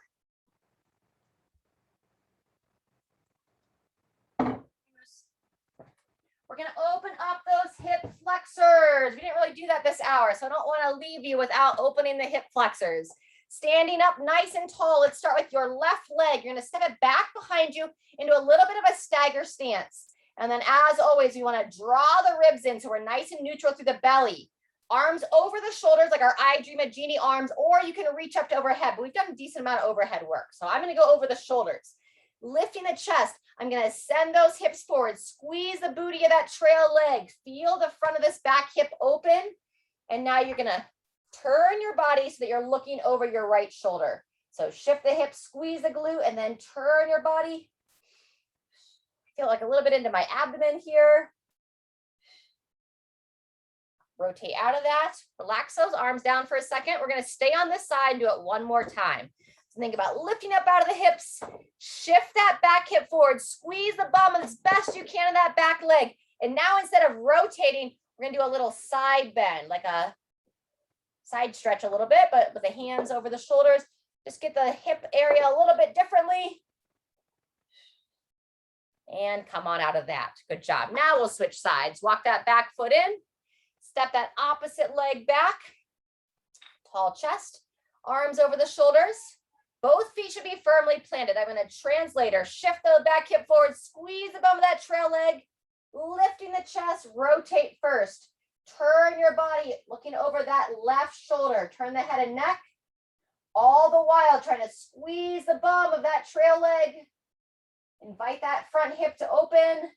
We're going to open up those hip flexors. We didn't really do that this hour, so I don't want to leave you without opening the hip flexors. Standing up nice and tall. Let's start with your left leg. You're going to step it back behind you into a little bit of a stagger stance. And then as always, we want to draw the ribs in so we're nice and neutral through the belly. Arms over the shoulders like our I Dream a Genie arms, or you can reach up to overhead, but we've done a decent amount of overhead work. So I'm going to go over the shoulders. Lifting the chest, I'm going to send those hips forward. Squeeze the booty of that trail leg. Feel the front of this back hip open. And now you're going to turn your body so that you're looking over your right shoulder. So shift the hips, squeeze the glute, and then turn your body. Feel like a little bit into my abdomen here. Rotate out of that. Relax those arms down for a second. We're going to stay on this side and do it one more time. So think about lifting up out of the hips. Shift that back hip forward. Squeeze the bum as best you can of that back leg. And now instead of rotating, we're going to do a little side bend, like a side stretch a little bit, but with the hands over the shoulders. Just get the hip area a little bit differently. And come on out of that. Good job. Now we'll switch sides. Walk that back foot in. Step that opposite leg back. Tall chest. Arms over the shoulders. Both feet should be firmly planted. I'm going to translate or shift the back hip forward. Squeeze the bum of that trail leg. Lifting the chest. Rotate first. Turn your body, looking over that left shoulder. Turn the head and neck. All the while trying to squeeze the bum of that trail leg. Invite that front hip to open.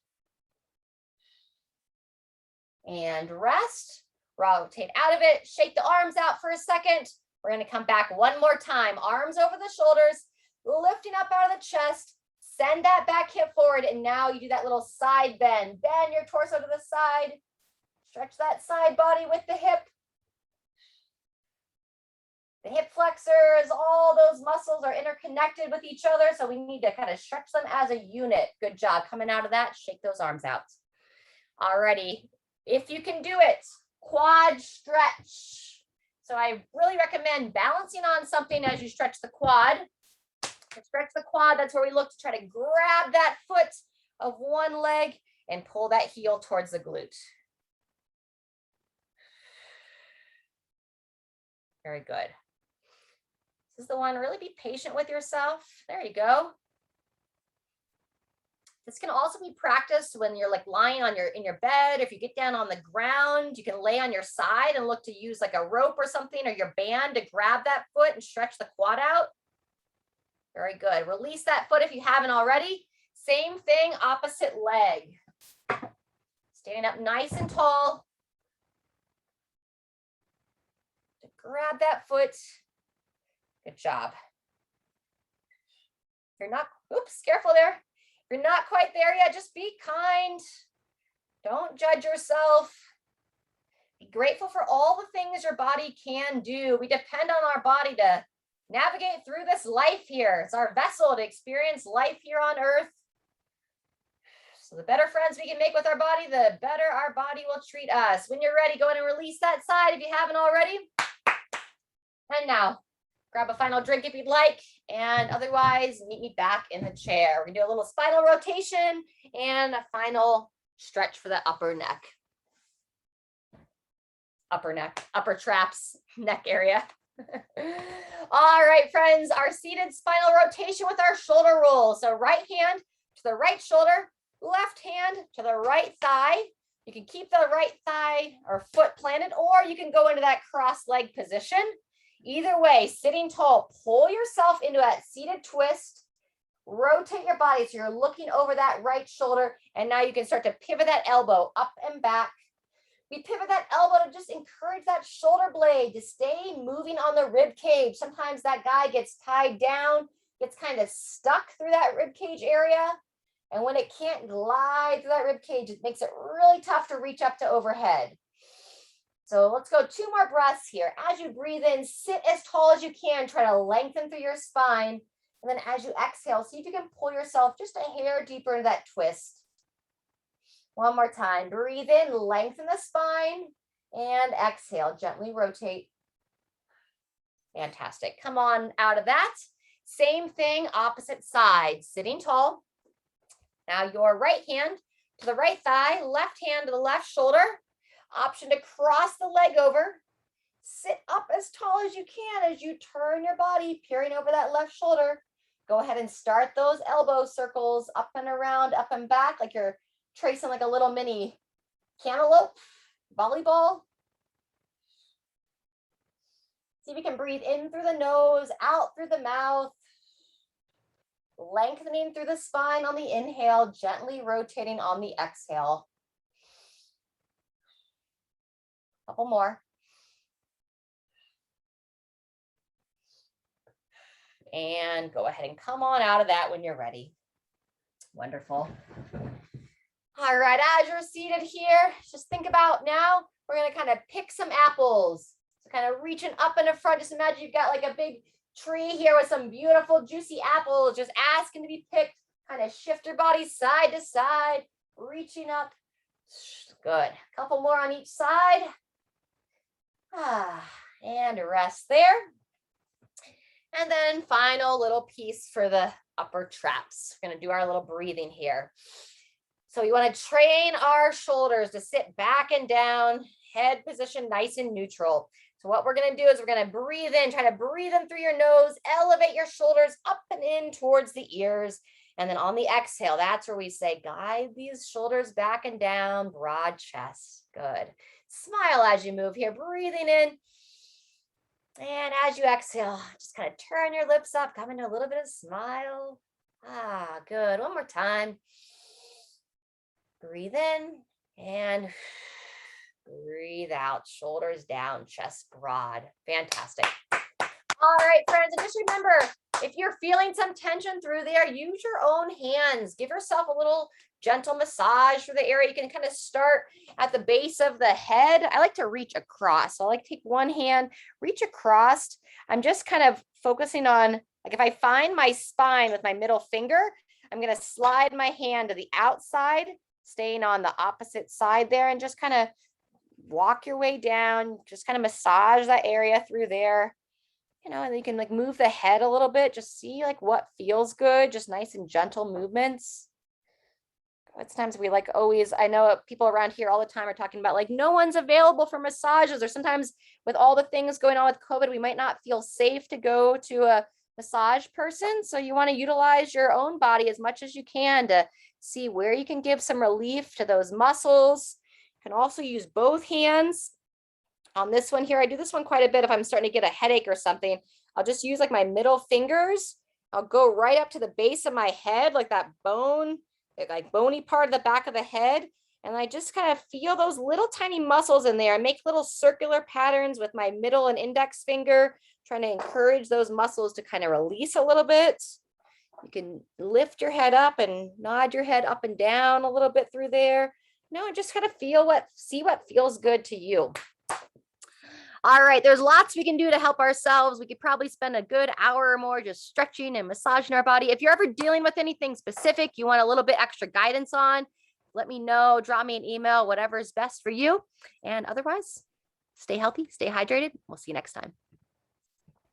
And rest. Rotate out of it. Shake the arms out for a second. We're going to come back one more time. Arms over the shoulders. Lifting up out of the chest. Send that back hip forward. And now you do that little side bend. Bend your torso to the side. Stretch that side body with the hip. The hip flexors, all those muscles are interconnected with each other. So we need to kind of stretch them as a unit. Good job. Coming out of that, shake those arms out. Alrighty. If you can do it, quad stretch. So I really recommend balancing on something as you stretch the quad. Stretch the quad, that's where we look to try to grab that foot of one leg and pull that heel towards the glute. Very good. This is the one, really be patient with yourself. There you go. This can also be practiced when you're like lying on in your bed. If you get down on the ground, you can lay on your side and look to use like a rope or something or your band to grab that foot and stretch the quad out. Very good. Release that foot if you haven't already. Same thing, opposite leg. Standing up nice and tall. Grab that foot. Good job. If you're not, oops, careful there. If you're not quite there yet, just be kind. Don't judge yourself. Be grateful for all the things your body can do. We depend on our body to navigate through this life here. It's our vessel to experience life here on earth. So the better friends we can make with our body, the better our body will treat us. When you're ready, go ahead and release that side if you haven't already. And now, grab a final drink if you'd like, and otherwise, meet me back in the chair. We're gonna do a little spinal rotation and a final stretch for the upper neck. Upper traps, neck area. All right, friends, our seated spinal rotation with our shoulder roll. So right hand to the right shoulder, left hand to the right thigh. You can keep the right thigh or foot planted, or you can go into that cross leg position. Either way, sitting tall, pull yourself into that seated twist, rotate your body so you're looking over that right shoulder, and now you can start to pivot that elbow up and back. We pivot that elbow to just encourage that shoulder blade to stay moving on the rib cage. Sometimes that guy gets tied down, gets kind of stuck through that rib cage area, and when it can't glide through that rib cage, it makes it really tough to reach up to overhead. So let's go 2 more breaths here. As you breathe in, sit as tall as you can. Try to lengthen through your spine. And then as you exhale, see if you can pull yourself just a hair deeper into that twist. One more time. Breathe in, lengthen the spine, and exhale. Gently rotate. Fantastic. Come on out of that. Same thing, opposite side. Sitting tall. Now your right hand to the right thigh, left hand to the left shoulder. Option to cross the leg over. Sit up as tall as you can as you turn your body, peering over that left shoulder. Go ahead and start those elbow circles up and around, up and back, like you're tracing like a little mini cantaloupe, volleyball. See if you can breathe in through the nose, out through the mouth. Lengthening through the spine on the inhale, gently rotating on the exhale. Couple more. And go ahead and come on out of that when you're ready. Wonderful. All right, as you're seated here, just think about now, we're going to kind of pick some apples. So kind of reaching up in the front, just imagine you've got like a big tree here with some beautiful juicy apples, just asking to be picked. Kind of shift your body side to side, reaching up. Good. Couple more on each side. And rest there. And then final little piece for the upper traps. We're going to do our little breathing here. So you want to train our shoulders to sit back and down, head position nice and neutral. So what we're going to do is we're going to breathe in, try to breathe in through your nose, elevate your shoulders up and in towards the ears. And then on the exhale, that's where we say, guide these shoulders back and down, broad chest. Good. Smile as you move here, breathing in. And as you exhale, just kind of turn your lips up, come into a little bit of smile. Good. One more time. Breathe in and breathe out. Shoulders down, chest broad. Fantastic. All right, friends, and just remember, If you're feeling some tension through there, use your own hands. Give yourself a little gentle massage for the area. You can kind of start at the base of the head. I like to reach across. So I like to take one hand, reach across. I'm just kind of focusing on, like if I find my spine with my middle finger, I'm going to slide my hand to the outside, staying on the opposite side there, and just kind of walk your way down, just kind of massage that area through there. And you can like move the head a little bit, just see like what feels good, just nice and gentle movements. It's times we like always, I know people around here all the time are talking about like no one's available for massages, or sometimes with all the things going on with COVID, we might not feel safe to go to a massage person. So you want to utilize your own body as much as you can to see where you can give some relief to those muscles. You can also use both hands. On this one here, I do this one quite a bit if I'm starting to get a headache or something. I'll just use like my middle fingers. I'll go right up to the base of my head, like that bone, like bony part of the back of the head. And I just kind of feel those little tiny muscles in there. I make little circular patterns with my middle and index finger, trying to encourage those muscles to kind of release a little bit. You can lift your head up and nod your head up and down a little bit through there. Just kind of see what feels good to you. All right, there's lots we can do to help ourselves. We could probably spend a good hour or more just stretching and massaging our body. If you're ever dealing with anything specific you want a little bit extra guidance on, let me know, drop me an email, whatever is best for you. And otherwise, stay healthy, stay hydrated. We'll see you next time.